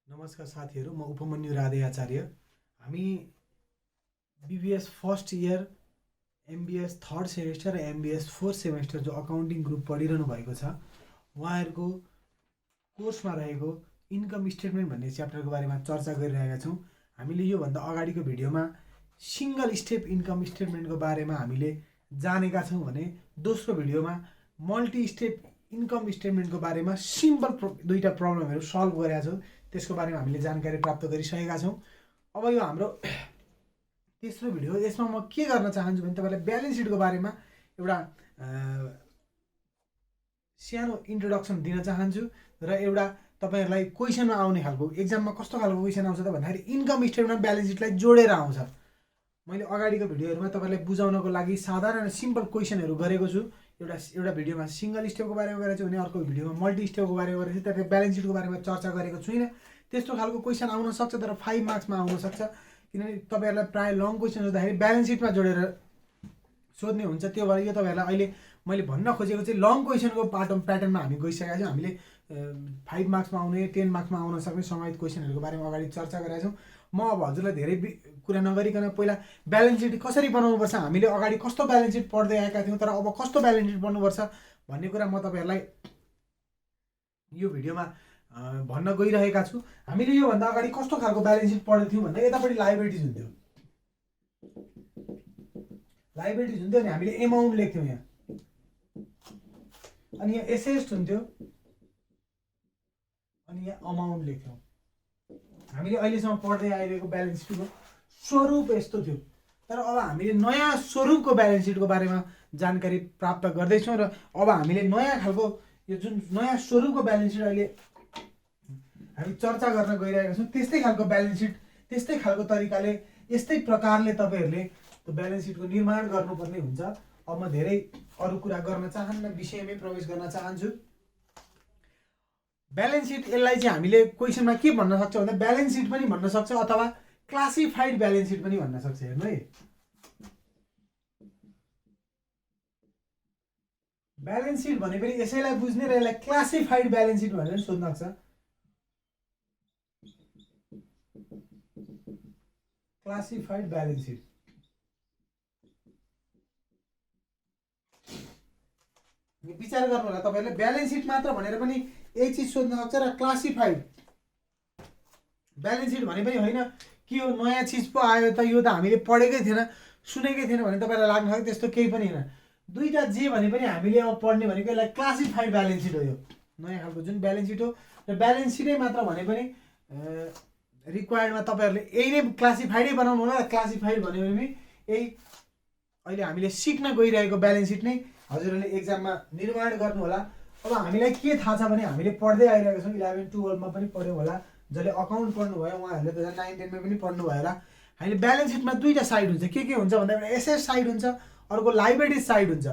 नमस्कार साथीहरू, म उपमन्यु राधे आचार्य। हामी BBS first year, MBS third semester र एमबीएस फोर्थ सेमेस्टर जो अकाउन्टिङ ग्रुप पढिरहनु भएको छ, उहाँहरूको कोर्समा रहेको इन्कम स्टेटमेन्ट भन्ने च्याप्टरको बारेमा चर्चा गरिरहेका छौँ। हामीले योभन्दा अगाडिको भिडियोमा सिङ्गल स्टेप इन्कम स्टेटमेन्टको बारेमा हामीले जानेका छौँ भने दोस्रो भिडियोमा मल्टी स्टेप इन्कम स्टेटमेन्टको बारेमा सिम्पल दुईवटा प्रब्लमहरू सल्भ गरेका छौँ। त्यसको बारेमा हामीले जानकारी प्राप्त गरिसकेका छौँ। अब यो हाम्रो तेस्रो भिडियो। यसमा म के गर्न चाहन्छु भने तपाईँलाई ब्यालेन्स सिटको बारेमा एउटा सानो इन्ट्रोडक्सन दिन चाहन्छु र एउटा तपाईँहरूलाई क्वेसनमा आउने खालको, एक्जाममा कस्तो खालको क्वेसन आउँछ त भन्दाखेरि इन्कम स्टेटमेन्ट ब्यालेन्स सिटलाई जोडेर आउँछ। मैले अगाडिको भिडियोहरूमा तपाईँलाई बुझाउनको लागि साधारण सिम्पल क्वेसनहरू गरेको छु। एउटा भिडियोमा सिङ्गल स्टेपको बारेमा गरेको छु भने अर्को भिडियोमा मल्टी स्टेपको बारेमा गरेको छु। त्यहाँ ब्यालेन्स सिटको बारेमा चर्चा गरेको छुइनँ। त्यस्तो खालको क्वेसन आउन सक्छ, तर 5 मार्क्समा आउन सक्छ, किनभने तपाईँहरूलाई प्रायः लङ क्वेसन सोद्धाखेरि ब्यालेन्स सिटमा जोडेर सोध्ने हुन्छ। त्यो भएर यो तपाईँहरूलाई अहिले मैले भन्न खोजेको चाहिँ लङ क्वेसनको प्याटर्नमा हामी गइसकेका छौँ। हामीले 5 मार्क्समा आउने, 10 मार्क्समा आउन सक्ने सम्भावित क्वेसनहरूको बारेमा अगाडि चर्चा गरेका छौँ। म अब हजुरलाई धेरै कुरा नगरिकन पहिला ब्यालेन्स सिट कसरी बनाउनुपर्छ, हामीले अगाडि कस्तो ब्यालेन्स सिट पढ्दै आएका थियौँ तर अब कस्तो ब्यालेन्स सिट बन्नुपर्छ भन्ने कुरा म तपाईँहरूलाई यो भिडियोमा भन्न गइरहेका छु। हामीले योभन्दा अगाडि कस्तो खालको ब्यालेन्स सिट पढेको थियौँ भन्दा यतापट्टि लाइबिलिटिज हुन्थ्यो, अनि हामीले एमाउन्ट लेख्थ्यौँ यहाँ, अनि यहाँ एसेट्स हुन्थ्यो, अनि यहाँ अमाउन्ट लेख्थ्यौँ। हामीले अहिलेसम्म पढ्दै आइरहेको ब्यालेन्स सिटको स्वरूप यस्तो थियो। तर अब हामीले नयाँ स्वरूपको ब्यालेन्स सिटको बारेमा जानकारी प्राप्त गर्दैछौँ र अब हामीले नयाँ खालको यो जुन नयाँ स्वरूपको ब्यालेन्स सिट अहिले हामी चर्चा गर्न गइरहेका छौँ, त्यस्तै खालको ब्यालेन्स सिट, त्यस्तै खालको तरिकाले, यस्तै प्रकारले तपाईँहरूले त्यो ब्यालेन्स सिटको निर्माण गर्नुपर्ने हुन्छ। अब म धेरै अरू कुरा गर्न चाहन्न, विषयमै प्रवेश गर्न चाहन्छु। ब्यालेन्स सिट, यसलाई चाहिँ हामीले क्वेसनमा के भन्न सक्छ भन्दा ब्यालेन्स सिट पनि भन्न सक्छ अथवा क्लासिफाइड ब्यालेन्स सिट पनि भन्न सक्छ। हेर्नु है, ब्यालेन्स सिट भने पनि यसैलाई बुझ्ने र यसलाई क्लासिफाइड ब्यालेन्स सिट भनेर सोध्न सक्छ। क्लासिफाइड ब्यालेन्स सिट विचार गर्नु होला तपाईँहरूले। ब्यालेन्स सिट मात्र भनेर पनि यही चिज सोध्न सक्छ र क्लासिफाइड ब्यालेन्स सिट भने पनि होइन कि यो नयाँ चिज पो आयो त, यो त हामीले पढेकै थिएन, सुनेकै थिएन भने तपाईँलाई लाग्न सक्छ। त्यस्तो केही पनि होइन। दुईवटा जे भने पनि हामीले अब पढ्ने भनेको यसलाई क्लासिफाइड ब्यालेन्स सिट हो। यो नयाँ खालको जुन ब्यालेन्स सिट हो र ब्यालेन्स सिटै मात्र भने पनि रिक्वायर्डमा तपाईँहरूले यही नै क्लासिफाइडै बनाउनु होला। क्लासिफाइड भन्यो भने पनि यही अहिले हामीले सिक्न गइरहेको ब्यालेन्स सिट नै हजुरहरूले एक्जाममा निर्माण गर्नु होला। अब हामीलाई के थाहा छ भने हामीले पढ्दै आइरहेको छौँ, 11, 12मा पनि पढ्यौँ होला, जसले अकाउन्ट पढ्नुभयो उहाँहरूले 2009, 10मा पनि पढ्नुभयो होला। हामीले ब्यालेन्स सिटमा दुईवटा साइड हुन्छ। के हुन्छ भन्दा एउटा एसेट साइड हुन्छ, अर्को लाइबिलिटिज साइड हुन्छ।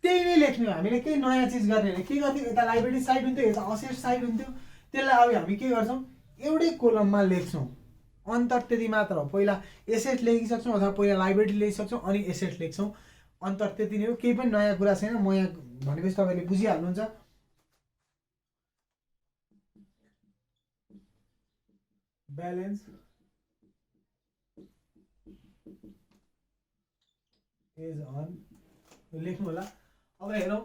त्यही नै लेख्ने हो हामीले, केही नयाँ चिज गर्ने होइन। के गर्थ्यौँ, यता लाइबिलिटिज साइड हुन्थ्यो, यता असेट साइड हुन्थ्यो। त्यसलाई अब हामी के गर्छौँ, एउटै कोलममा लेख्छौँ। अन्तर त्यति मात्र हो, पहिला एसेट लेखिसक्छौँ अथवा पहिला लाइबिलिटी लेखिसक्छौँ अनि एसेट लेख्छौँ। अन्तर त्यति नै हो, केही पनि नयाँ कुरा छैन। म यहाँ भनेपछि तपाईँले बुझिहाल्नुहुन्छ। ब्यालेन्स इज अन लेख्नु होला। अब हेरौँ,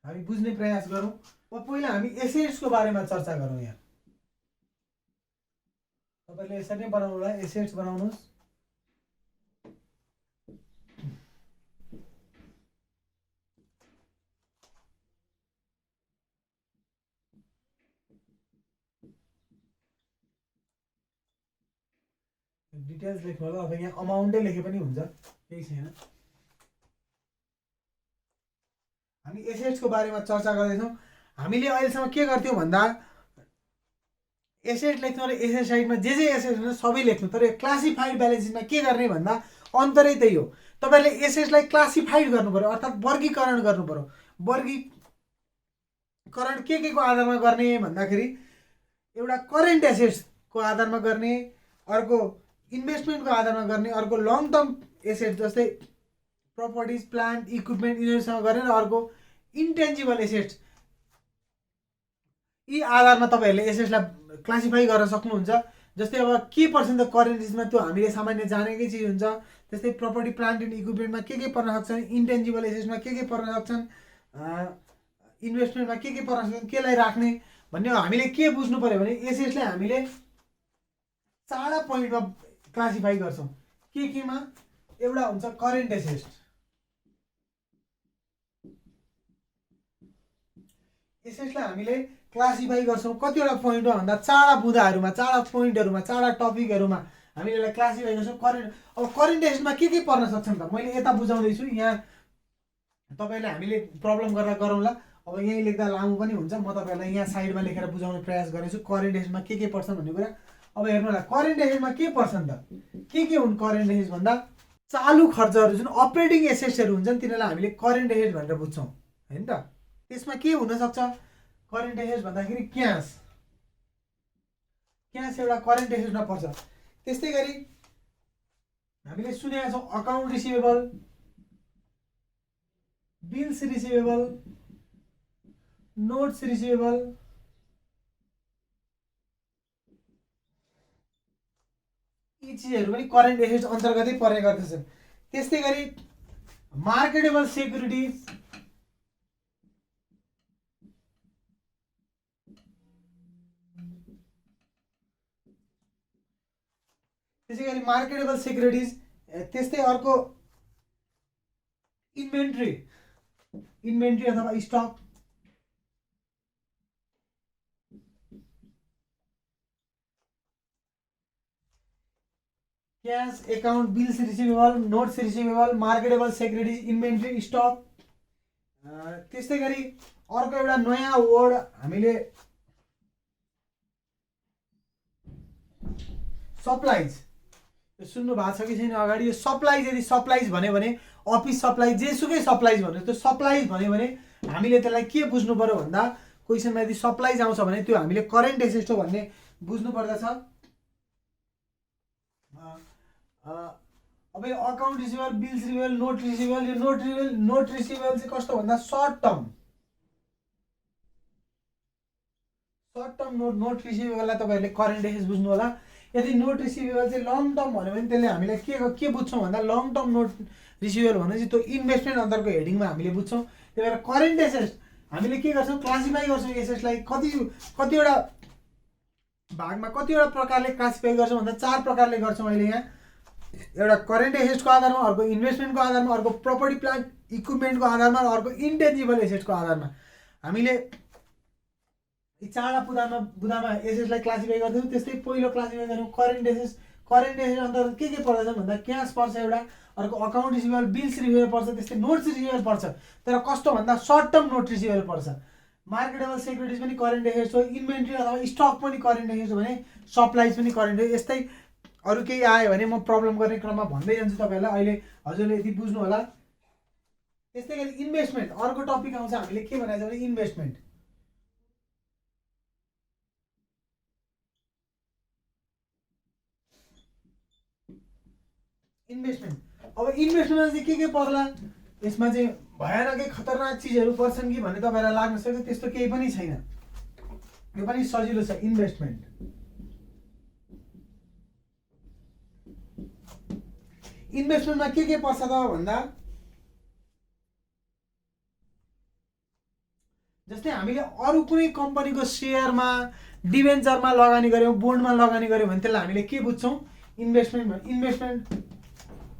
हामी बुझ्ने प्रयास गरौँ। अब पहिला हामी एसेट्सको बारेमा चर्चा गरौँ। यहाँ तपाईँले यसरी नै बनाउनु होला, एसेट्स बनाउनुहोस्। डिटेल्स लेख्नु होला, अब यहाँ अमाउन्टै लेखे पनि हुन्छ, केही छैन। हामी एसेट्सको बारेमा चर्चा गर्दैछौँ। हामीले अहिलेसम्म के गर्थ्यौँ भन्दा एसेट लेख्नु र एसेट साइडमा जे एसेट हुन्छ सबै लेख्नु। तर क्लासिफाइड ब्यालेन्स सिटमा के गर्ने भन्दा अन्तरै त्यही हो। तपाईँहरूले एसेट्सलाई क्लासिफाइड गर्नु पर्यो, अर्थात् वर्गीकरण गर्नु पर्यो। वर्गीकरण के को आधारमा गर्ने भन्दाखेरि एउटा करेन्ट एसेट्सको आधारमा गर्ने, अर्को इन्भेस्टमेन्टको आधारमा गर्ने, अर्को लङ टर्म एसेट जस्तै प्रपर्टिज, प्लान्ट, इक्विपमेन्ट यिनीहरूसँग गर्ने, र अर्को इन्टेन्जिबल एसेट्स यी आधारमा तपाईँहरूले एसेट्सलाई क्लासिफाई गर्न सक्नुहुन्छ। जस्तै अब के पर्सेन्ट त करेन्ट एसेट्समा त्यो हामीले सामान्य जानेकै चिज हुन्छ। त्यस्तै प्रपर्टी प्लान्ट एन्ड इक्विपमेन्टमा के पर्न सक्छन्, इन्टेन्जिबल एसेट्समा के पर्न सक्छन्, इन्भेस्टमेन्टमा के पर्न सक्छन्, केलाई राख्ने भन्ने हामीले के बुझ्नु पऱ्यो भने एसेट्सलाई हामीले 4 पोइन्टमा क्लासिफाई गर्छौँ। केमा एउटा हुन्छ करेन्ट एसेट्स, एसेट्सलाई हामीले क्लासिफाई गर्छौँ कतिवटा पोइन्टमा भन्दा 4 बुँदाहरूमा, 4 पोइन्टहरूमा, 4 टपिकहरूमा हामीले यसलाई क्लासिफाई गर्छौँ। अब करेन्ट एसेट्समा के पर्न सक्छन् त मैले यता बुझाउँदैछु, यहाँ तपाईँले हामीले प्रब्लम गरेर गरौँला। अब यहीँ लेख्दा लामो पनि हुन्छ, म तपाईँहरूलाई यहाँ साइडमा लेखेर बुझाउने प्रयास गर्नेछु करेन्ट एसेट्समा के पर्छन् भन्ने कुरा। अब हेर्नु होला करेन्ट एसेट्समा के पर्छन् त, के हुन् करेन्ट एसेट्स भन्दा चालु खर्चहरू जुन अपरेटिङ एसेट्सहरू हुन्छन् तिनीहरूलाई हामीले करेन्ट एसेट्स भनेर बुझ्छौँ हैन त। त्यसमा के हुनसक्छ करेन्ट एसेट्स भन्दाखेरि क्यास एउटा करेन्ट एसेट्समा पर्छ। त्यस्तै गरी हामीले सुनेका छौँ account receivable, bills receivable, notes receivable, यी चिजहरू पनि करेन्ट एसेट्स अन्तर्गतै पर्ने गर्दछन्। त्यस्तै गरी मार्केटेबल सेक्युरिटिज, त्यसै गरी मार्केटेबल सेक्युरिटिज, त्यस्तै अर्को इन्भेन्ट्री अथवा stock, cash account, bills receivable, notes receivable, marketable securities, inventory, stock. त्यस्तै गरी अर्को एउटा नयाँ वर्ड हामीले सप्लाइज, सुन्नु भएको छ कि छैन अगाडि, यो सप्लाइज, यदि सप्लाइज भन्यो भने अफिस सप्लाई जेसुकै सप्लाइज भन्यो, त्यो सप्लाइज भन्यो भने हामीले त्यसलाई के बुझ्नु पर्यो भन्दा क्वेसनमा यदि सप्लाइज आउँछ भने त्यो हामीले करेन्ट एसेट्स हो भन्ने बुझ्नु पर्दछ। अब यो account receivable, bills receivable, note receivable, यो नोट रिसिभेबल चाहिँ कस्तो भन्दा सर्ट टर्म नोट रिसिभेबललाई तपाईँहरूले करेन्ट एसेट्स बुझ्नु होला। यदि नोट रिसिभेबल चाहिँ लङ टर्म भन्यो भने त्यसले हामीले के बुझ्छौँ भन्दा लङ टर्म नोट रिसिभेबल भने चाहिँ त्यो इन्भेस्टमेन्ट अन्तर्गतको हेडिङमा हामीले बुझ्छौँ। त्यही भएर करेन्ट एसेट्स हामीले के गर्छौँ क्लासिफाई गर्छौँ एसेट्सलाई कतिवटा भागमा कतिवटा प्रकारले क्लासिफाई गर्छौँ भन्दा 4 प्रकारले गर्छौँ अहिले यहाँ। एउटा करेन्ट एसेट्सको आधारमा, अर्को इन्भेस्टमेन्टको आधारमा, अर्को प्रपर्टी प्लान्ट इक्विपमेन्टको आधारमा, अर्को इन्टेन्जिबल एसेट्सको आधारमा हामीले यी 4 बुदामा एसेट्सलाई क्लासिफाई गर्छौँ। त्यस्तै पहिलो क्लासिफाई गर्छौँ करेन्ट एसेट्स अन्तर्गत के पर्दछ भन्दा क्यास पर्छ एउटा, अर्को अकाउन्ट रिसिभेबल, बिल्स रिसिभेबल पर्छ, त्यस्तै नोट्स रिसिभेबल पर्छ, तर कस्तो भन्दा सर्ट टर्म नोट रिसिभेबल पर्छ। मार्केटेबल सेक्युरिटिज पनि करेन्ट एसेट्स हो, इन्भेन्ट्री अथवा स्टक पनि करेन्ट एसेट्स हो भने सप्लाइज पनि करेन्ट हो। यस्तै अरू केही आयो भने म प्रब्लम गर्ने क्रममा भन्दै जान्छु तपाईँहरूलाई, अहिले हजुरले यति बुझ्नु होला। त्यस्तै गरी इन्भेस्टमेन्ट अर्को टपिक आउँछ, हामीले के भनेको छ भने इन्भेस्टमेन्ट। अब इन्भेस्टमेन्टमा चाहिँ के पर्ला, यसमा चाहिँ भयानकै खतरनाक चिजहरू पर्छन् कि भन्ने तपाईँलाई लाग्न सक्छ, त्यस्तो केही पनि छैन, यो पनि सजिलो छ। इन्भेस्टमेन्टमा के पर्छ त भन्दा जस्तै हामीले अरू कुनै कम्पनीको सेयरमा, डिभेन्चरमा लगानी गर्यौँ, बोन्डमा लगानी गर्यौँ भने त्यसलाई हामीले के बुझ्छौँ इन्भेस्टमेन्ट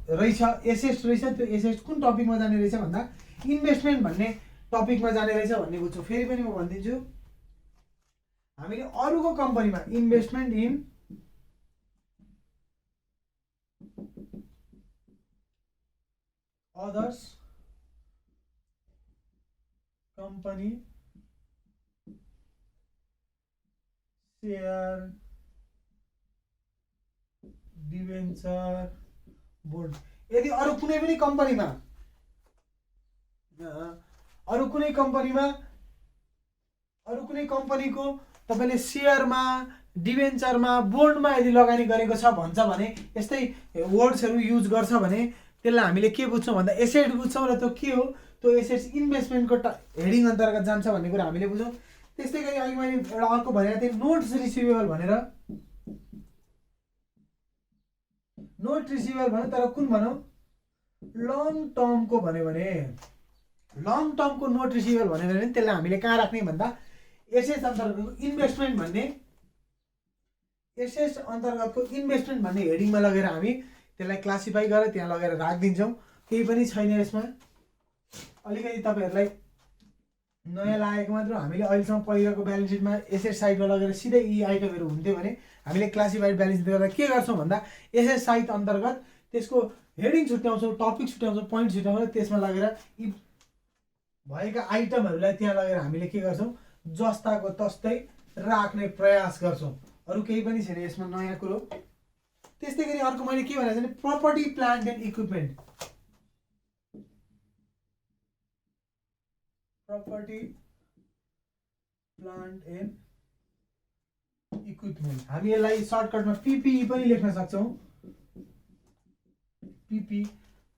रहेछ, एसेट्स रहेछ। त्यो एसेट्स कुन टपिकमा जाने रहेछ भन्दा इन्भेस्टमेन्ट भन्ने टपिकमा जाने रहेछ भन्ने बुझ्छौँ। फेरि पनि म भनिदिन्छु, हामीले अरूको कम्पनीमा investment in others company share, debenture, bond, यदि अरू कुनै पनि कम्पनीमा अरू कुनै कम्पनीको तपाईँले सेयरमा, डिभेन्चरमा, बोन्डमा यदि लगानी गरेको छ भन्छ भने यस्तै वर्ड्सहरू युज गर्छ भने त्यसलाई हामीले के बुझ्छौँ भन्दा एसेट बुझ्छौँ, र त्यो के हो त्यो एसेट्स इन्भेस्टमेन्टको हेडिङ अन्तर्गत जान्छ भन्ने कुरा हामीले बुझौँ। त्यस्तै गरी अघि मैले एउटा अर्को भनेको थिएँ नोट्स रिसिभेबल भनेर। नोट रिसिभेबल भन्यो तर कुन भनौँ लङ टर्मको भन्यो भने लङ टर्मको नोट रिसिभेबल भन्यो भने त्यसलाई हामीले कहाँ राख्ने भन्दा एसएस अन्तर्गतको इन्भेस्टमेन्ट भन्ने एसएस अन्तर्गतको इन्भेस्टमेन्ट भन्ने हेडिङमा लगेर हामी त्यसलाई क्लासिफाई गरेर त्यहाँ लगेर राखिदिन्छौँ। केही पनि छैन यसमा। अलिकति तपाईँहरूलाई नयाँ लागेको मात्र हामीले अहिलेसम्म पहिलाको ब्यालेन्स सिटमा एसएस साइडमा लगेर सिधै यी आइटमहरू हुन्थ्यो भने हामीले क्लासिफाइड ब्यालेन्स सिट गर्दा के गर्छौँ भन्दा एसएस साइट अन्तर्गत त्यसको हेडिङ छुट्याउँछौँ, टपिक छुट्याउँछौँ, पोइन्ट छुट्याउँछौँ, त्यसमा लगेर यी भएका आइटमहरूलाई त्यहाँ लगेर हामीले के गर्छौँ जस्ताको तस्तै राख्ने प्रयास गर्छौँ। अरू केही पनि छैन यसमा नयाँ कुरो। त्यस्तै गरी अर्को मैले के भनेको छु भने property plant and equipment. Property plant and equipment हामी यसलाई सर्टकटमा पिपिई पनि लेख्न सक्छौँ। पिपी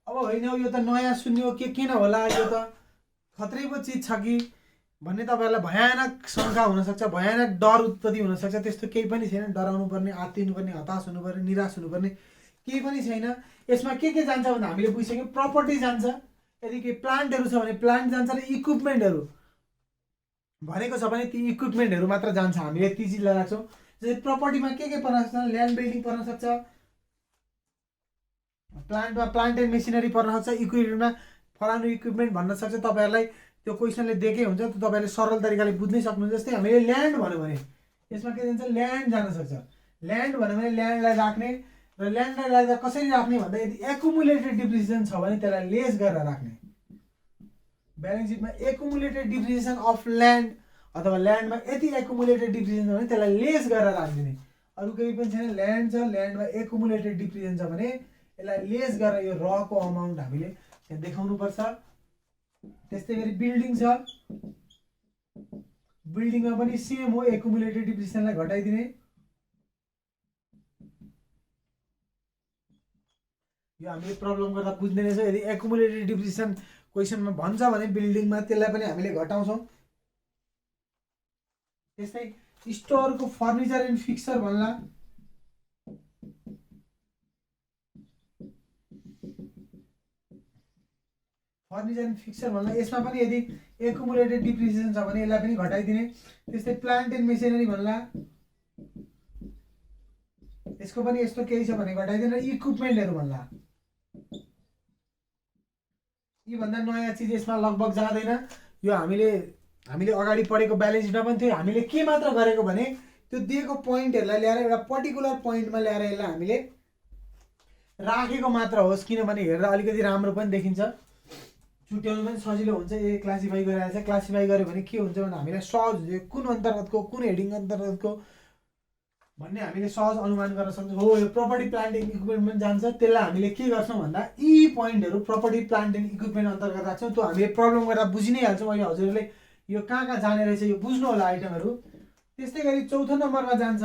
अब होइन यो त नयाँ सुन्यो के किन होला यो त खतरै पो चिज छ कि भन्ने तपाईँहरूलाई भयानक शङ्का हुनसक्छ, भयानक डर उत्पत्ति हुनसक्छ। त्यस्तो केही पनि छैन। डराउनु पर्ने, आत्तिनु पर्ने, हताश हुनुपर्ने, निराश हुनुपर्ने केही पनि छैन। यसमा के जान्छ भन्दा हामीले बुझिसक्यौँ प्रपर्टी जान्छ, यदि केही प्लान्टहरू छ भने प्लान्ट जान्छ र इक्विपमेन्टहरू भनेको छ भने ती इक्विपमेन्टहरू मात्र जान्छ। हामीले ती चिजलाई राख्छौँ। जस्तै प्रपर्टीमा के पर्न सक्छ ल्यान्ड बिल्डिङ पर्न सक्छ, प्लान्टमा प्लान्ट एन्ड मेसिनरी पर्न सक्छ, इक्विपमेन्टमा फलानु इक्विपमेन्ट भन्न सक्छ। तपाईँहरूलाई त्यो क्वेसनले दिएकै हुन्छ त तपाईँले सरल तरिकाले बुझ्नै सक्नुहुन्छ। जस्तै हामीले ल्यान्ड भन्यो भने यसमा के जान्छ ल्यान्ड जान सक्छ। ल्यान्ड भन्यो भने ल्यान्डलाई राख्ने र ल्यान्डलाई राख्दा कसरी राख्ने भन्दा यदि एकुमुलेटेड डिप्रिसिएसन छ भने त्यसलाई लेस गरेर राख्ने। ब्यालेन्स सिटमा एकुमुलेटेड डिप्रिसिएसन अफ ल्यान्ड अथवा ल्यान्डमा यति एकुमुलेटेड डिप्रिसिएसन छ भने त्यसलाई लेस गरेर राखिदिने। अरू केही पनि छैन। ल्यान्ड छ, ल्यान्डमा एकुमुलेटेड डिप्रिसिएसन छ भने यसलाई लेस गरेर यो रको अमाउन्ट हामीले त्यहाँ देखाउनुपर्छ। त्यस्तै गरी बिल्डिङ छ, बिल्डिङमा पनि सेम हो, एकुमुलेटेड डिप्रिसिएसनलाई घटाइदिने। यो हामीले प्रब्लम गर्दा बुझ्ने रहेछ। यदि एकुमुलेटेड डिप्रिसिएसन क्वेसनमा भन्छ भने बिल्डिङमा त्यसलाई पनि हामीले घटाउँछौँ। त्यस्तै स्टोरको फर्निचर एन्ड फिक्सचर भन्ला फर्निचर एन्ड फिक्सचर भन्दा यसमा पनि यदि एकुमुलेटेड डिप्रिसिएसन छ भने यसलाई पनि घटाइदिने। त्यस्तै प्लान्ट एन्ड मेसिनरी भन्ला यसको पनि यस्तो केही छ भने घटाइदिने। इक्विपमेन्टहरू भन्ला यी भन्दा नयाँ चिज यसमा लगभग जाँदैन। यो हामीले अगाडि पढेको ब्यालेन्स सिटमा पनि थियो। हामीले के मात्र गरेको भने त्यो दिएको पोइन्टहरूलाई ल्याएर एउटा पर्टिकुलर पोइन्टमा ल्याएर यसलाई हामीले राखेको मात्र होस्, किनभने हेर्दा अलिकति राम्रो पनि देखिन्छ, छुट्याउनु पनि सजिलो हुन्छ। ए क्लासिफाई गरिरहेको छ, क्लासिफाई गर्यो भने के हुन्छ भन्दा हामीलाई सहज हुन्छ कुन अन्तर्गतको कुन हेडिङ अन्तर्गतको भन्ने हामीले सहज अनुमान गर्न सक्छौँ। हो यो प्रपर्टी प्लान्ट एन्ड इक्विपमेन्ट जान्छ, त्यसलाई हामीले के गर्छौँ भन्दा यी पोइन्टहरू प्रपर्टी प्लान्ट एन्ड इक्विपमेन्ट अन्तर्गत राख्छौँ। त्यो हामीले प्रब्लम गर्दा बुझि नै हाल्छौँ। अहिले हजुरहरूले यो कहाँ जाने रहेछ यो बुझ्नु होला आइटमहरू। त्यस्तै गरी चौथो नम्बरमा जान्छ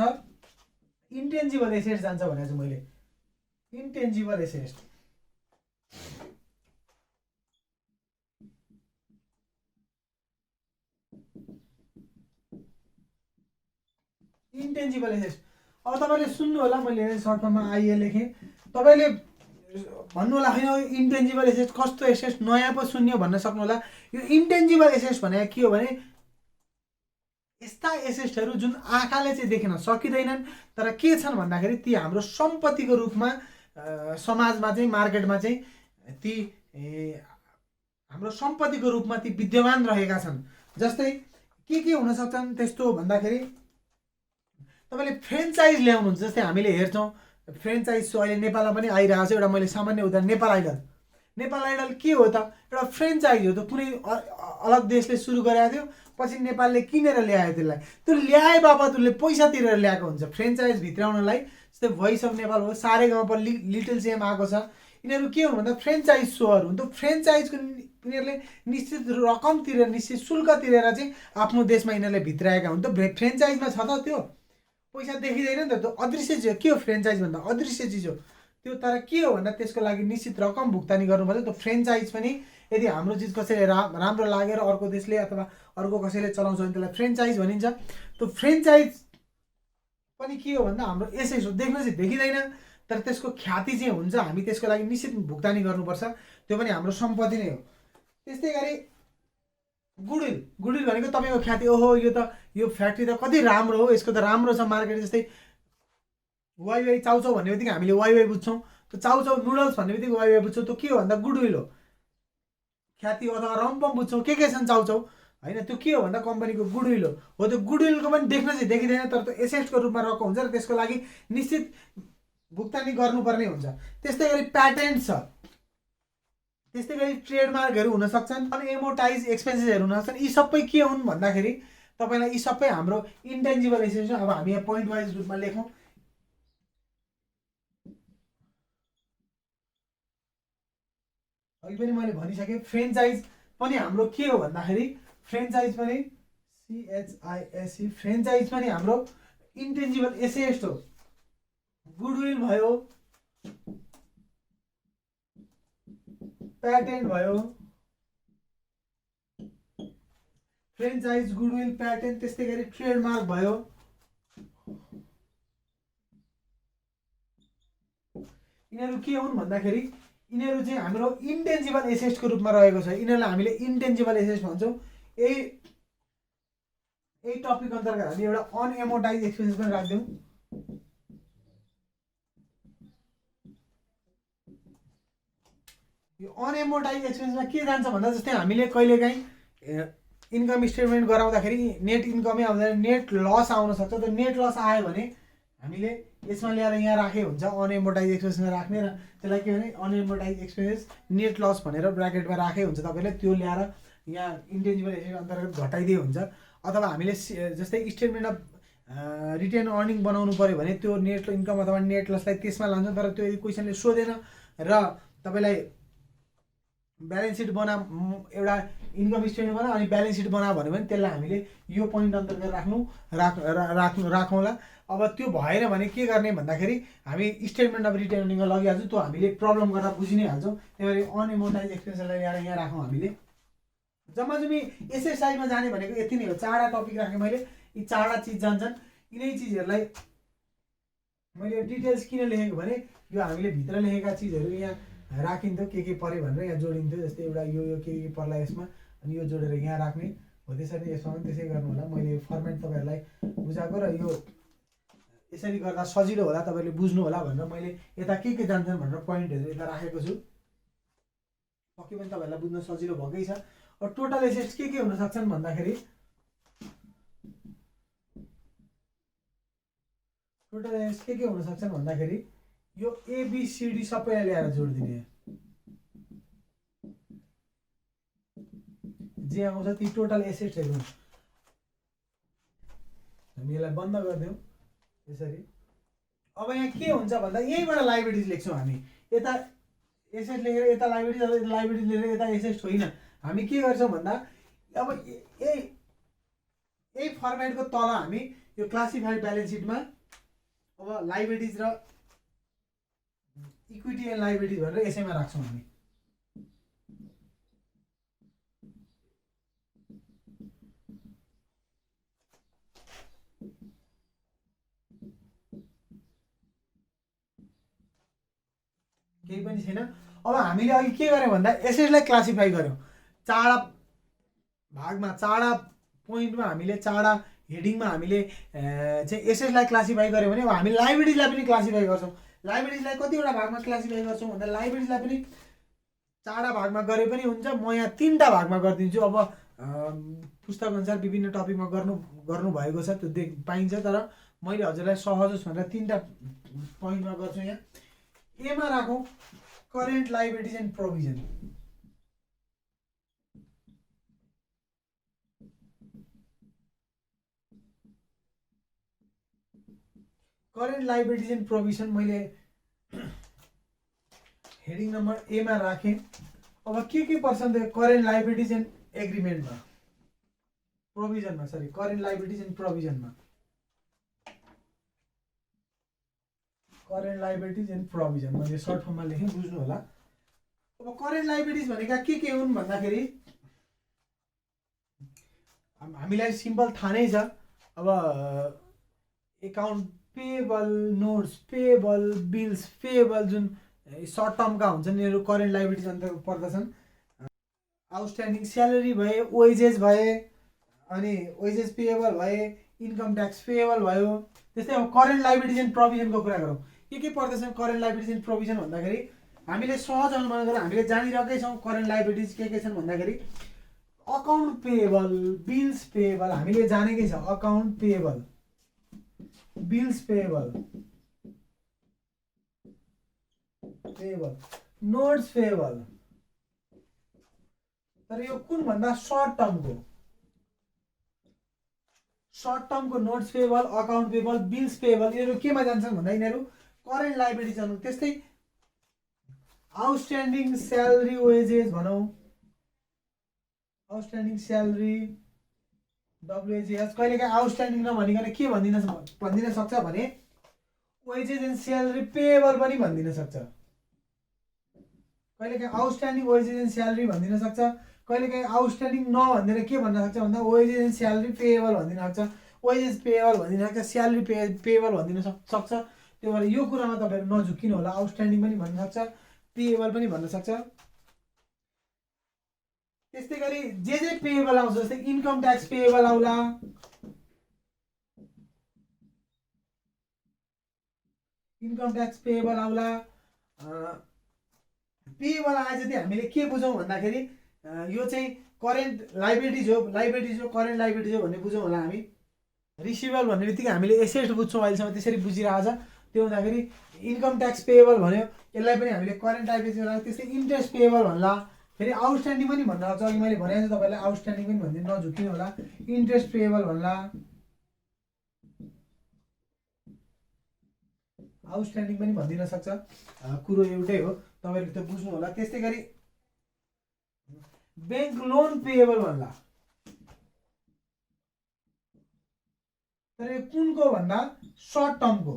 इन्टेन्जिबल एसेट्स जान्छ भनेको छु मैले। इन्टेन्जिबल एसेट्स इन्टेन्जिबल एसेट्स अब तपाईँले सुन्नु होला, मैले सर्टमा आइए लेखेँ। तपाईँले भन्नु होला होइन इन्टेन्जिबल एसेट्स कस्तो एसेट्स नयाँ पो सुन्यो भन्न सक्नु होला। यो इन्टेन्जिबल एसेट्स भनेको के हो भने यस्ता एसेट्सहरू जुन आँखाले चाहिँ देख्न सकिँदैनन् तर के छन् भन्दाखेरि ती हाम्रो सम्पत्तिको रूपमा समाजमा चाहिँ मार्केटमा चाहिँ ती हाम्रो सम्पत्तिको रूपमा ती विद्यमान रहेका छन्। जस्तै के हुन सक्छन् त्यस्तो भन्दाखेरि तपाईँले फ्रेन्चाइज ल्याउनुहुन्छ। जस्तै हामीले हेर्छौँ फ्रेन्चाइज अहिले नेपालमा पनि आइरहेको छ। एउटा मैले सामान्य उदाहरण नेपाल आइडल। नेपाल आइडल के हो त एउटा फ्रेन्चाइज हो। त कुनै अलग देशले सुरु गरेको थियो, पछि नेपालले किनेर ल्यायो त्यसलाई। त्यो ल्याए बापत उसले पैसा तिरेर ल्याएको हुन्छ फ्रेन्चाइज भित्राउनलाई। जस्तै भोइस अफ नेपाल हो, सारेगामा लिटल चेम आएको छ। यिनीहरू के हुन् भन्दा फ्रेन्चाइज सोहरू हुन्। त्यो फ्रेन्चाइजको यिनीहरूले निश्चित रकम तिरेर निश्चित शुल्क तिरेर चाहिँ आफ्नो देशमा यिनीहरूले भित्राएका हुन्। त फ्रेन्चाइजमा छ त त्यो पैसा देखिँदैन नि त। त्यो अदृश्य चिज हो। के हो फ्रेन्चाइज भन्दा अदृश्य चिज हो। त्यो तर के हो भन्दा त्यसको लागि निश्चित रकम भुक्तानी गर्नुपर्छ। त्यो फ्रेन्चाइज पनि यदि हाम्रो चिज कसैले राम्रो लागेर अर्को देशले अथवा अर्को कसैले चलाउँछ भने त्यसलाई फ्रेन्चाइज भनिन्छ। त्यो फ्रेन्चाइज पनि के हो भन्दा हाम्रो यसै हो, देख्न चाहिँ देखिँदैन तर त्यसको ख्याति चाहिँ हुन्छ, हामी त्यसको लागि निश्चित भुक्तानी गर्नुपर्छ, त्यो पनि हाम्रो सम्पत्ति नै हो। त्यस्तै गरी गुडविल भनेको तपाईँको ख्याति, ओहो यो फ्याक्ट्री त कति राम्रो हो, यसको त राम्रो छ मार्केट। जस्तै वाइवाई चाउचाउ भन्ने बित्तिकै हामीले वाइवाई बुझ्छौँ, त्यो चाउचाउ नुडल्स भन्ने बित्तिकै वाइवाई बुझ्छौँ, त्यो के हो भन्दा गुडविल हो, ख्याति। अथवा रम्पम बुझ्छौँ, के छन् चाउचाउ होइन, त्यो के हो भन्दा कम्पनीको गुडविल हो। त्यो गुडविलको पनि देख्न चाहिँ देखिँदैन तर त्यो एसेटको रूपमा रहेको हुन्छ र त्यसको लागि निश्चित भुक्तानी गर्नुपर्ने हुन्छ। त्यस्तै गरी प्याटेन्ट छ, त्यस्तै गरी ट्रेडमार्कहरू हुन सक्छन्, अनि एमोटाइज एक्सपेन्सेसहरू हुन सक्छन्। यी सबै के हुन् भन्दाखेरि तपाईँलाई यी सबै हाम्रो इन्टेन्जिबल एसेट्स। अब हामी यहाँ पोइन्ट वाइज रूपमा लेखौँ। अघि पनि मैले भनिसकेँ फ्रेन्चाइज पनि हाम्रो के हो भन्दाखेरि फ्रेन्चाइज पनि CHISE, फ्रेन्चाइज पनि हाम्रो इन्टेन्जिबल एसेट्स हो। गुडविल भयो, प्याटेन्ट भयो, फ्रेन्चाइज, गुडविल, प्याटेन्ट, त्यस्तै गरी ट्रेडमार्क भयो। यिनीहरू के हुन् भन्दाखेरि यिनीहरू चाहिँ हाम्रो इन्टेन्जिबल एसेट्सको रूपमा रहेको छ। यिनीहरूलाई हामीले इन्टेन्जिबल एसेट्स भन्छौँ। यही टपिक अन्तर्गत हामी एउटा अनएमोटाइज एक्सपेन्सेस पनि राख्दिउँ। यो अनएमोटाइज एक्सपेन्समा के जान्छ भन्दा जस्तै हामीले कहिलेकाहीँ इन्कम स्टेटमेन्ट गराउँदाखेरि नेट इन्कमै आउँदैन, नेट लस आउन सक्छ। त्यो नेट लस आयो भने हामीले यसमा ल्याएर यहाँ राखे हुन्छ, अनएमोटाइज एक्सपेन्समा राख्ने, र त्यसलाई के भने अनएमोटाइज एक्सपेन्सेस नेट लस भनेर ब्राकेटमा राखे हुन्छ तपाईँले, त्यो ल्याएर यहाँ इन्टेन्जिबल एसेट अन्तर्गत घटाइदिए हुन्छ। अथवा हामीले जस्तै स्टेटमेन्ट अफ रिटेन अर्निङ बनाउनु पऱ्यो भने त्यो नेट इन्कम अथवा नेट लसलाई त्यसमा लान्छ। तर त्यो क्वेसनले सोधेन र तपाईँलाई ब्यालेन्स सिट बना, एउटा इन्कम स्टेटमेन्ट बना अनि ब्यालेन्स सिट बना भन्यो भने त्यसलाई हामीले यो पोइन्ट अन्तर्गत राखौँला। अब त्यो भएन भने के गर्ने भन्दाखेरि हामी स्टेटमेन्ट अफ रिटेन अर्निङमा लगिहाल्छौँ, त्यो हामीले प्रब्लम गर्दा बुझि नै हाल्छौँ। त्यही भएर अनएमोटाइज एक्सपेन्सलाई ल्याएर यहाँ राखौँ हामीले। जम्मा एसएसआईमा जाने भनेको यति नै हो। 4वटा टपिक राखेँ मैले, यी 4वटा चिज जान्छन्। यिनै चिजहरूलाई मैले डिटेल्स किन लेखेको भने यो हामीले भित्र लेखेका चिजहरू यहाँ राखिन्थ्यो, के पऱ्यो भनेर यहाँ जोडिन्थ्यो। जस्तै एउटा यो के पर्ला यसमा, अनि यो जोडेर यहाँ राख्ने हो। त्यसरी यसमा पनि त्यसै गर्नु होला। मैले फर्मेट तपाईँहरूलाई बुझाएको र यो यसरी गर्दा सजिलो होला, तपाईँले बुझ्नु होला भनेर मैले यता के जान्छन् भनेर पोइन्टहरू यता राखेको छु। पक्कै पनि तपाईँहरूलाई बुझ्न सजिलो भएकै छ। अब टोटल एसेट्स के हुन सक्छन् भन्दाखेरि टोटल एसेट्स के हुन सक्छन् भन्दाखेरि यो ABCD सबैलाई ल्याएर जोडिदिने, जे आउँछ ती टोटल एसेट्सहरू हुन्। हामी यसलाई बन्द गरिदिउँ यसरी। अब यहाँ के हुन्छ भन्दा यहीँबाट लाइबिलिटिज लेख्छौँ हामी। यता एसेट लेखेर यता लाइबिलिटिज लेखेर यता एसेट्स होइन। हामी के गर्छौँ भन्दा अब यही फर्मेटको तल हामी यो क्लासिफाइड ब्यालेन्स सिटमा अब लाइबिलिटिज र इक्विटी एन्ड लाइबिलिटिज भनेर यसैमा राख्छौँ हामी। केही पनि छैन। अब हामीले अघि के गर्यौँ भन्दा एसेटलाई क्लासिफाई गर्यौँ 4वटा भागमा, 4वटा पोइन्टमा हामीले, 4वटा हेडिङमा हामीले चाहिँ एसेटलाई क्लासिफाई गर्यौँ भने अब हामी लाइबिलिटिजलाई पनि क्लासिफाई गर्छौँ। लाइबिलिटिजलाई कतिवटा भागमा क्लासिफाई गर्छौँ भन्दा लाइबिलिटिजलाई पनि 4वटा भागमा गरे पनि हुन्छ। म यहाँ 3वटा भागमा गरिदिन्छु। अब पुस्तक अनुसार विभिन्न टपिकमा गर्नु भएको छ, त्यो पाइन्छ, तर मैले हजुरलाई सहज होस् भनेर 3वटा पोइन्टमा गर्छु। यहाँ एमा राखौँ current liabilities and provision. Current liabilities and provision मैले हेडिङ नम्बर एमा राखेँ। अब के पर्छ त करेन्ट लाइबिलिटिज एन्ड एग्रिमेन्टमा, प्रोभिजनमा, करेन्ट लाइबिलिटिज एन्ड प्रोभिजनमा करेन्ट लाइबिलिटिज एन्ड प्रोभिजन मैले सर्ट फर्ममा लेखेँ, बुझ्नु होला। अब करेन्ट लाइबिलिटिज भनेका के हुन् भन्दाखेरि हामीलाई सिम्पल थाहा नै छ। अब account payable, notes payable, bills payable जुन सर्ट टर्मका हुन्छन् यिनीहरू करेन्ट लाइबिलिटिज अन्तर्गत पर्दछन्। आउटस्ट्यान्डिङ स्यालेरी भए, वेजेस भए, अनि वेजेस पेएबल भए, इन्कम ट्याक्स पेएबल भयो। त्यस्तै अब करेन्ट लाइबिलिटिज एन्ड प्रोभिजनको कुरा गरौँ। के पर्दछन् करेन्ट लाइबिलिटिज एन्ड प्रोभिजन भन्दाखेरि हामीले सहज अनुमान गरेर हामीले जानिरहेकै छौँ करेन्ट लाइबिलिटिज के छन् भन्दाखेरि अकाउन्ट पेएबल, बिल्स पेएबल हामीले जानेकै छ। Account payable, bills payable, notes payable. तर यो कुन भन्दा सर्ट टर्मको notes payable, account payable, bills payable यिनीहरू केमा जान्छन् भन्दा यिनीहरू करेन्ट लाइबिलिटिज अनु। त्यस्तै आउटस्ट्यान्डिङ स्यालेरी वेजेस भनौँ, आउटस्ट्यान्डिङ स्यालेरी डब्लुएचएस कहिलेकाहीँ आउटस्ट्यान्डिङ नभनिकन के भनिदिन सक्छ भने वेजेस एन्ड स्यालेरी पेएबल पनि भनिदिन सक्छ। कहिलेकाहीँ आउटस्ट्यान्डिङ वेजेस एन्ड स्यालेरी भनिदिन सक्छ, कहिलेकाहीँ आउटस्ट्यान्डिङ नभनिदिएर के भन्न सक्छ भन्दा वेजेस एन्ड स्यालेरी पेएबल भनिदिन सक्छ, वेजेस पेएबल भनिदिन सक्छ, स्यालेरी पेएबल भनिदिन सक्छ। त्यो भएर यो कुरामा तपाईँहरू नझुक्किनु होला। आउटस्ट्यान्डिङ पनि भन्न सक्छ, पेएबल पनि भन्न सक्छ। त्यस्तै गरी जे पेएबल आउँछ, जस्तै इन्कम ट्याक्स पेएबल आउला, इन्कम ट्याक्स पेएबल आउला। पेएबल आए चाहिँ हामीले के बुझौँ भन्दाखेरि यो चाहिँ करेन्ट लाइबिलिटिज हो, करेन्ट लाइबिलिटिज हो भन्ने बुझौँ होला हामी। रिसिभेबल भन्ने बित्तिकै हामीले एसेट बुझ्छौँ, अहिलेसम्म त्यसरी बुझिरहेको छ। त्यो हुँदाखेरि इन्कम ट्याक्स पेएबल भन्यो, यसलाई पनि हामीले करेन्ट लाइबिलिटिज होला। त्यस्तै इन्ट्रेस्ट पेएबल भन्ला, फेरि आउटस्ट्यान्डिङ पनि भन्न सक्छ। अघि मैले भनेको छु तपाईँलाई आउटस्ट्यान्डिङ पनि भनिदिनु नझुक्किनु होला। इन्ट्रेस्ट पेएबल भन्ला, आउटस्ट्यान्डिङ पनि भनिदिन सक्छ। कुरो एउटै हो, तपाईँहरूले त्यो बुझ्नु होला। त्यस्तै गरी ब्याङ्क लोन पेएबल भन्ला, तर यो कुनको भन्दा सर्ट टर्मको।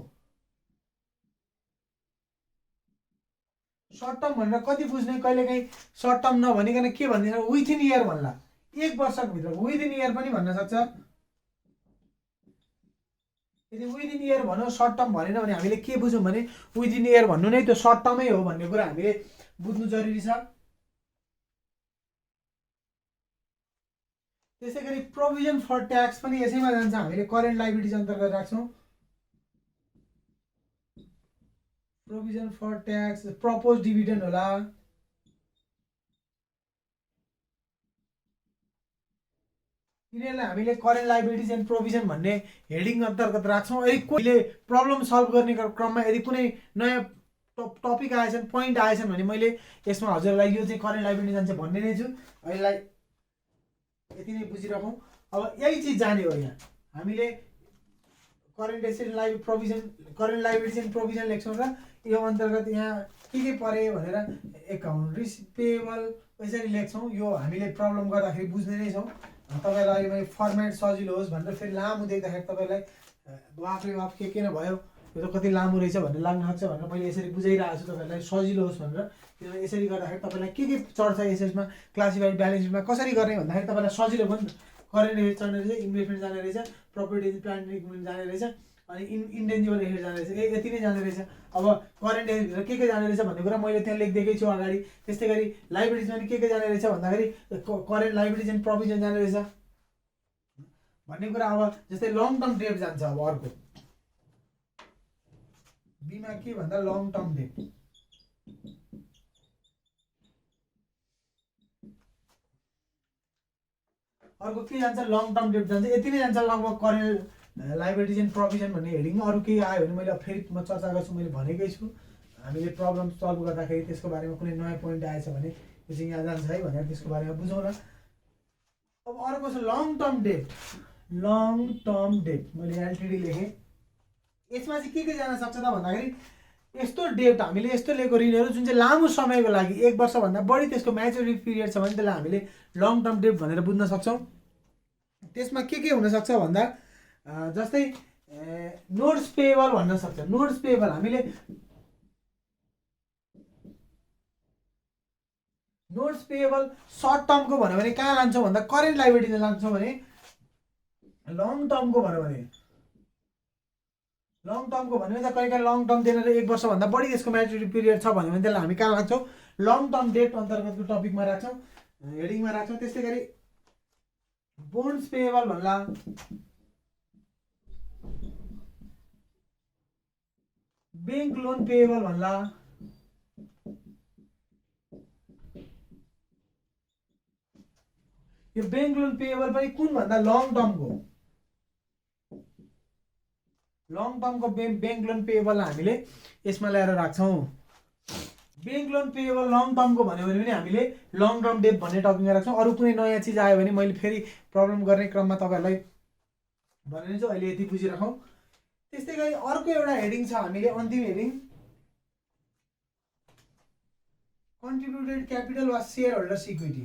सर्ट टर्म भनेर कति बुझ्ने, कहिलेकाहीँ सर्ट टर्म नभनिकन के भनिदिन्छ विथिन इयर भन्ला, 1 वर्षको भित्र, विदिन इयर पनि भन्न सक्छ। यदि विदिन इयर भनौँ सर्ट टर्म भनेन भने हामीले के बुझौँ भने विदिन इयर भन्नु नै त्यो सर्ट टर्मै हो भन्ने कुरा हामीले बुझ्नु जरुरी छ। त्यसै गरी प्रोभिजन फर ट्याक्स पनि यसैमा जान्छ, हामीले करेन्ट लाइबिलिटिज अन्तर्गत राख्छौँ। Provision for tax, propose dividend होला, यिनीहरूलाई हामीले करेन्ट लाइबिलिटिज एन्ड प्रोभिजन भन्ने हेडिङ अन्तर्गत राख्छौँ। यदि कोहीले प्रब्लम सल्भ गर्ने क्रममा यदि कुनै नयाँ टपिक आएछन्, पोइन्ट आएछन् भने मैले यसमा हजुरलाई यो चाहिँ करेन्ट लाइबिलिटी जान्छ भन्ने नै छु। अहिलेलाई यति नै बुझिराखौँ। अब यही चिज जाने हो। यहाँ हामीले current asset life provision, current liabilities and provision लेख्छौँ र यो अन्तर्गत यहाँ के परे भनेर एकाउन्ट पेएबल यसरी लेख्छौँ। यो हामीले प्रब्लम गर्दाखेरि बुझ्ने नै छौँ। तपाईँलाई मैले फर्मेट सजिलो होस् भनेर फेरि लामो देख्दाखेरि तपाईँलाई बाफरे बाफ के नभयो, यो त कति लामो रहेछ भन्ने लाग्न सक्छ भनेर मैले यसरी बुझाइरहेको छु तपाईँहरूलाई सजिलो होस् भनेर। किनभने यसरी गर्दाखेरि तपाईँलाई के चढ्छ एसेट्समा, क्लासिफाइड ब्यालेन्स सिटमा कसरी गर्ने भन्दाखेरि तपाईँलाई सजिलो भयो नि त। करेन्ट एसेट चढ्ने रहेछ, इन्भेस्टमेन्ट जाने रहेछ, प्रपर्टी प्लान्ट इक्विपमेन्ट जाने रहेछ, अनि इन्टेन्जिबल एसेट जाने रहेछ, यति नै जाने रहेछ। अब करेन्ट एसेटभित्र के जाने रहेछ भन्ने कुरा मैले त्यहाँ लेखिदिएकै छु अगाडि। त्यस्तै गरी लाइबिलिटिजमा पनि के जाने रहेछ भन्दाखेरि करेन्ट लाइबिलिटिज एन्ड प्रोभिजन जाने रहेछ भन्ने कुरा। अब जस्तै लङ टर्म डेट जान्छ। अब अर्को बीमा के भन्दा लङ टर्म डेट, अर्को के जान्छ लङ टर्म डेट जान्छ। यति नै जान्छ लगभग करेन्ट लाइबिलिटिज एन्ड प्रोभिजन भन्ने हेडिङमा। अरू केही आयो भने मैले फेरि म चर्चा गर्छु, मैले भनेकै छु। हामीले प्रब्लम सल्भ गर्दाखेरि त्यसको बारेमा कुनै नयाँ पोइन्ट आएछ भने त्यो चाहिँ यहाँ जान्छ है भनेर त्यसको बारेमा बुझौँ न। अब अर्को छ long term debt. Long term debt मैले एलटिडी लेखेँ। यसमा चाहिँ के जान सक्छ त भन्दाखेरि यस्तो डेट हामीले यस्तो लिएको ऋणहरू जुन चाहिँ लामो समयको लागि 1 वर्षभन्दा बढी त्यसको म्याच्युरिटी पिरियड छ भने त्यसलाई हामीले लङ टर्म डेट भनेर बुझ्न सक्छौँ। त्यसमा के हुनसक्छ भन्दा जस्तै नोट्स पेएबल भन्न सक्छ। नोट्स पेएबल हामीले नोट्स पेएबल सर्ट टर्मको भन्यो भने कहाँ लान्छौँ भन्दा करेन्ट लाइबिलिटीमा लान्छौँ भने लङ टर्मको भन्यो भने लङ टर्मको भन्यो भने त कहिले काहीँ लङ टर्म दिएर 1 वर्षभन्दा बढी त्यसको म्याच्युरिटी पिरियड छ भन्यो भने त्यसलाई हामी कहाँ राख्छौँ लङ टर्म डेट अन्तर्गतको टपिकमा राख्छौँ, हेडिङमा राख्छौँ। त्यस्तै गरी बोन्ड्स पेएबल भन्ला, बैंक लोन पेएबल भन्ला, यो बैंक लोन पेएबल पनि कुन भन्दा लङ टर्मको बैंक लोन पेएबल हामीले यसमा ल्याएर राख्छौँ। बैंक लोन पेएबल लङ टर्मको भन्यो भने पनि हामीले लङ टर्म डेट भन्ने टपिकमा राख्छौँ। अरू कुनै नयाँ चिज आयो भने मैले फेरि प्रब्लम गर्ने क्रममा तपाईँहरूलाई भनिदिन्छु, अहिले यति बुझिराखौँ। त्यस्तै गरी अर्को एउटा हेडिङ छ हामीले अन्तिम हेडिङ कन्ट्रिब्युटेड क्यापिटल वा share holders equity.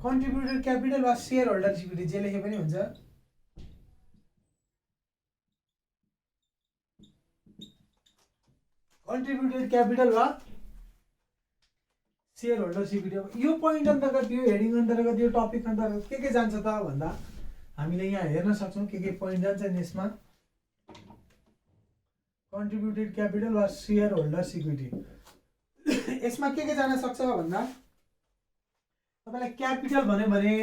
Contributed capital वा सेयर होल्डर्स इक्विटी जे लेखे पनि हुन्छ। कन्ट्रिब्युटेड क्यापिटल वा सेयर होल्डर्स इक्विटी। यो पोइन्ट अन्तर्गत, यो हेडिङ अन्तर्गत, यो टपिक अन्तर्गत के जान्छ त भन्दा हामीले यहाँ हेर्न सक्छौँ के पोइन्ट जान्छ यसमा। कन्ट्रिब्युटेड क्यापिटल वा सेयर होल्डर्स इक्विटी यसमा के जान सक्छ भन्दा तपाईलाई क्यापिटल भन्यो भने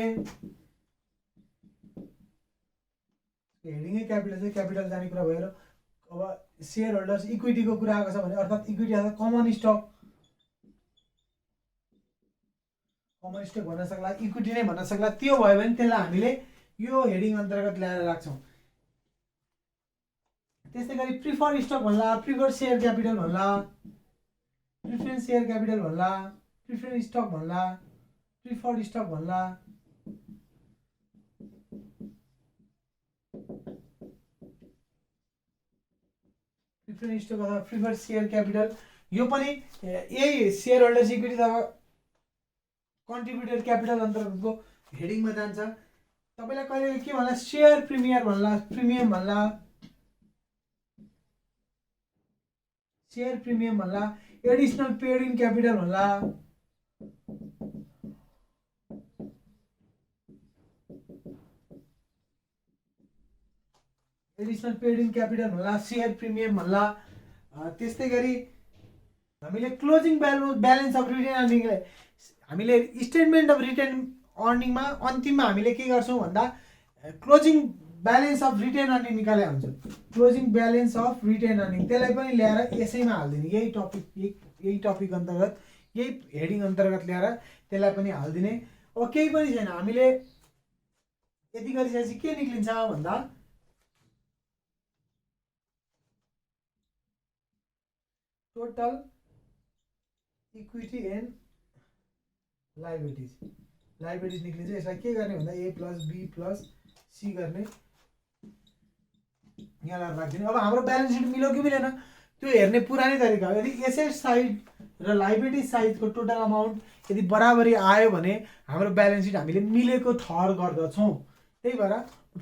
हेडिङै क्यापिटल चाहिँ क्यापिटल जाने कुरा भएर अब सेयर होल्डर्स इक्विटीको कुरा आएको छ भने अर्थात् इक्विटी अर्थात् कमन स्टक भन्न सक्ला, इक्विटी नै भन्न सक्ला। त्यो भयो भने त्यसलाई हामीले यो हेडिङ अन्तर्गत ल्याएर राख्छौँ। त्यस्तै गरी प्रिफर्ड स्टक भन्ला, प्रिफर्ड सेयर क्यापिटल भन्ला, प्रिफरेन्स सेयर क्यापिटल भन्ला, प्रिफरेन्स स्टक भन्ला, प्रिफर्ड स्टक भन्ला, प्रिफरेन्स स्टक अथवा प्रिफर्ड सेयर क्यापिटल। यो पनि यही सेयर होल्डर्स इक्विटी अथवा कन्ट्रिब्युटेड क्यापिटल अन्तर्गतको हेडिङमा जान्छ। तपाईँलाई कहिले के भन्ला सेयर प्रिमियम भन्ला, सेयर प्रिमियम भन्ला, एडिसनल पेड इन क्यापिटल भन्ला, एडिसनल पेड इन क्यापिटल भन्ला, सेयर प्रिमियम भन्ला। त्यस्तै गरी हामीले क्लोजिङ ब्यालेन्स अफ रिटेन अर्निङलाई हामीले स्टेटमेन्ट अफ रिटेन अर्निङमा अन्तिममा हामीले के गर्छौँ भन्दा closing balance of retain earning निकाले हुन्छौँ। Closing balance of retain earning त्यसलाई पनि ल्याएर यसैमा हालिदिने, यही टपिक अन्तर्गत, यही हेडिङ अन्तर्गत ल्याएर त्यसलाई पनि हालिदिने। अब केही पनि छैन, हामीले यति गरिसकेपछि के निक्लिन्छ भन्दा टोटल इक्विटी एन्ड लाइबिलिटिज निक्लिन्छ। यसलाई के गर्ने भन्दा ए प्लस बी प्लस सी गर्ने, यहाँ राखिदिने। अब हाम्रो ब्यालेन्स सिट मिल्यो कि मिलेन त्यो हेर्ने पुरानै तरिका हो। यदि एसेट साइड र लाइबिलिटी साइडको टोटल अमाउन्ट यदि बराबरी आयो भने हाम्रो ब्यालेन्स सिट हामीले मिलेको थर गर्दछौँ। त्यही भएर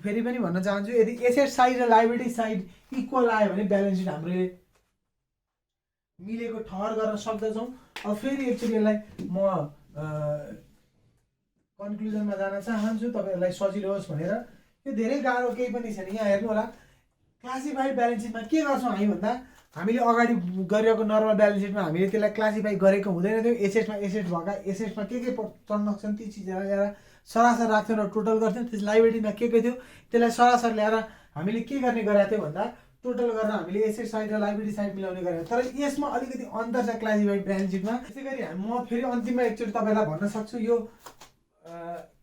फेरि पनि भन्न चाहन्छु, यदि एसेट साइड र लाइबिलिटी साइड इक्वल आयो भने ब्यालेन्स सिट हामीले मिलेको ठहर गर्न सक्दछौँ। अब फेरि एकचोटि यसलाई म कन्क्लुजनमा जान चाहन्छु तपाईँहरूलाई सजिलो होस् भनेर। यो धेरै गाह्रो केही पनि छैन। यहाँ हेर्नु होला, क्लासिफाइड ब्यालेन्स सिटमा के गर्छौँ हामी भन्दा हामीले अगाडि गरिरहेको नर्मल ब्यालेन्स सिटमा हामीले त्यसलाई क्लासिफाई गरेको हुँदैन थियो। एसेटमा एसेटमा के चढ्न सक्छन् ती चिजहरू ल्याएर सरासर राख्थ्यौँ र टोटल गर्थ्यौँ। त्यस लाइबिलिटीमा के थियो त्यसलाई सरासर ल्याएर हामीले के गर्ने गरेका थियौँ भन्दा टोटल गरेर हामीले एसेट साइड र लाइबिलिटी साइड मिलाउने गरेको। तर यसमा अलिकति अन्तर छ क्लासिफाइड ब्यालेन्स सिटमा। त्यसै गरी म फेरि अन्तिममा एकचोटि तपाईँलाई भन्न सक्छु, यो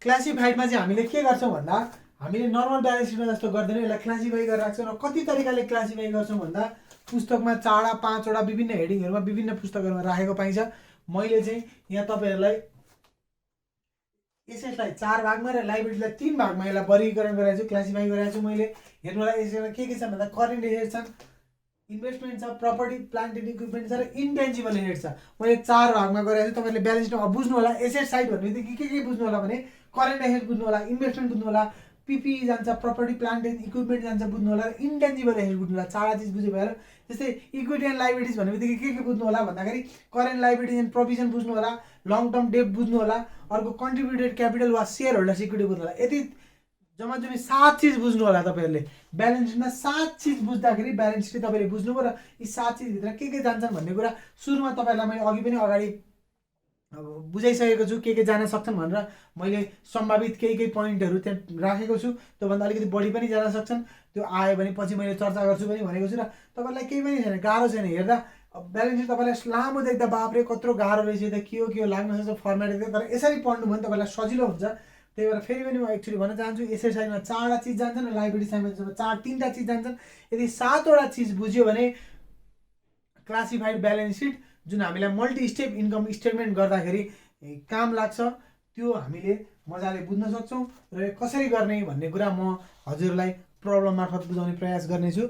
क्लासिफाइडमा चाहिँ हामीले के गर्छौँ भन्दा हामीले नर्मल ब्यालेन्स सिटमा जस्तो गर्दैनौँ, यसलाई क्लासिफाई गरेर राख्छौँ। र कति तरिकाले क्लासिफाई गर्छौँ भन्दा पुस्तकमा 4-5वटा विभिन्न हेडिङहरूमा विभिन्न पुस्तकहरूमा राखेको पाइन्छ। मैले चाहिँ यहाँ तपाईँहरूलाई एसेटलाई 4 भागमा र लाइबिलिटीलाई 3 भागमा यसलाई वर्गीकरण गरेको छु, क्लासिफाई गरेको छु मैले। हेर्नु होला यसमा के छ भन्दा करेन्ट एसेट छन्, इन्भेस्टमेन्ट छ, प्रपर्टी प्लान्ट एन्ड इक्विपमेन्ट छ र इन्टेन्जिबल एसेट छ। मैले 4 भागमा गरेको छु। तपाईँले ब्यालेन्स सिटमा बुझ्नु होला। एसेट साइड भनेपछि के बुझ्नु होला भने करेन्ट एसेट बुझ्नु होला, इन्भेस्टमेन्ट बुझ्नु होला, पिपी जान्छ, प्रपर्टी प्लान्ट एन्ड इक्विपमेन्ट जान्छ बुझ्नु होला, र इन्टेन्जिबल एसेट बुझ्नु होला। 4 चिज बुझ्यो भएर जस्तै इक्विटी एन्ड लाइबिलिटिज भनेपछि के बुझ्नु होला भन्दाखेरि करेन्ट लाइबिलिटिज एन्ड प्रोभिजन बुझ्नु होला, लङ टर्म डेट बुझ्नु होला, अर्को कन्ट्रिब्युटेड क्यापिटल वा सेयर होल्डर्स इक्विटी बुझ्नु होला। यति जम्मा 7 चिज बुझ्नु होला तपाईँहरूले। ब्यालेन्स सिटमा 7 चिज बुझ्दाखेरि ब्यालेन्स सिट तपाईँले बुझ्नुभयो र यी 7 चिजभित्र के जान्छन् भन्ने कुरा सुरुमा तपाईँहरूलाई मैले अघि पनि अगाडि बुझाइसकेको छु। के जान सक्छन् भनेर मैले सम्भावित केही पोइन्टहरू त्यहाँ राखेको छु। त्योभन्दा अलिकति बढी पनि जान सक्छन्। त्यो आयो भने पछि मैले चर्चा गर्छु पनि भनेको छु। र तपाईँलाई केही पनि छैन, गाह्रो छैन। हेर्दा ब्यालेन्स सिट तपाईँलाई लामो देख्दा बाफ्रे कत्रो गाह्रो रहेछ त, के हो लाग्न सक्छ फर्मेट देख्दा, तर यसरी पढ्नु भने तपाईँलाई सजिलो हुन्छ। त्यही भएर फेरि पनि म एक्चुअली भन्न चाहन्छु एसेट साइडमा 4वटा चिज जान्छन् र लाइबिलिटी साइडमा 3टा चिज जान्छन्। यदि 7वटा चिज बुझ्यो भने क्लासिफाइड ब्यालेन्स सिट जुन हामीलाई मल्टी स्टेप इन्कम स्टेटमेन्ट गर्दाखेरि काम लाग्छ त्यो हामीले मजाले बुझ्न सक्छौँ। र कसरी गर्ने भन्ने कुरा म हजुरलाई प्रब्लम मार्फत बुझाउने प्रयास गर्नेछु।